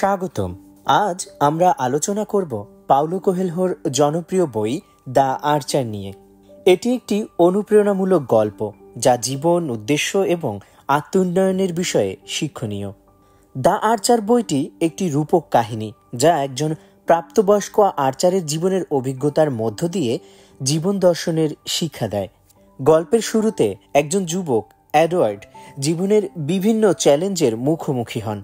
স্বাগতম। আজ আমরা আলোচনা করব পাউলো কোয়েলহোর জনপ্রিয় বই দ্য আর্চার নিয়ে। এটি একটি অনুপ্রেরণামূলক গল্প যা জীবন, উদ্দেশ্য এবং আত্মোন্নয়নের বিষয়ে শিক্ষণীয়। দ্য আর্চার বইটি একটি রূপক কাহিনী যা একজন প্রাপ্তবয়স্ক আর্চারের জীবনের অভিজ্ঞতার মধ্য দিয়ে জীবন দর্শনের শিক্ষা দেয়। গল্পের শুরুতে একজন যুবক এডওয়ার্ড জীবনের বিভিন্ন চ্যালেঞ্জের মুখোমুখি হন।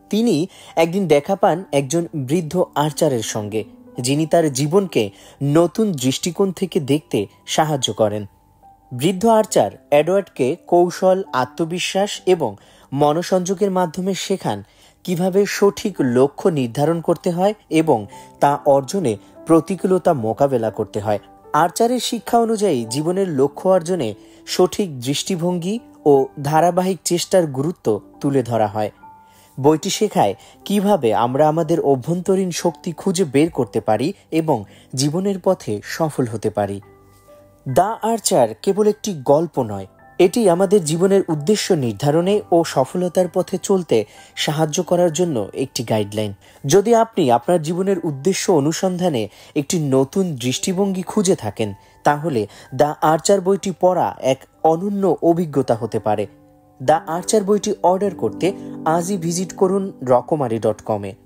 তিনি একদিন দেখা পান একজন বৃদ্ধ আর্চারের সঙ্গে, যিনি তার জীবনকে নতুন দৃষ্টিকোণ থেকে দেখতে সাহায্য করেন। বৃদ্ধ আর্চার এডওয়ার্ডকে কৌশল, আত্মবিশ্বাস এবং মনসংযোগের মাধ্যমে শেখান কিভাবে সঠিক লক্ষ্য নির্ধারণ করতে হয় এবং তা অর্জনে প্রতিকূলতা মোকাবেলা করতে হয়। আর্চারের শিক্ষা অনুযায়ী জীবনের লক্ষ্য অর্জনে সঠিক দৃষ্টিভঙ্গি ও ধারাবাহিক চেষ্টার গুরুত্ব তুলে ধরা হয়। বইটি শেখায় কিভাবে আমরা আমাদের অভ্যন্তরীণ শক্তি খুঁজে বের করতে পারি এবং জীবনের পথে সফল হতে পারি। দ্য আর্চার কেবল একটি গল্প নয়, এটি আমাদের জীবনের উদ্দেশ্য নির্ধারণে ও সফলতার পথে চলতে সাহায্য করার জন্য একটি গাইডলাইন। যদি আপনি আপনার জীবনের উদ্দেশ্য অনুসন্ধানে একটি নতুন দৃষ্টিভঙ্গি খুঁজে থাকেন, তাহলে দ্য আর্চার বইটি পড়া এক অনন্য অভিজ্ঞতা হতে পারে। দ্য আর্চার বইটি অর্ডার করতে আজই ভিজিট করুন রকমারি.com-এ।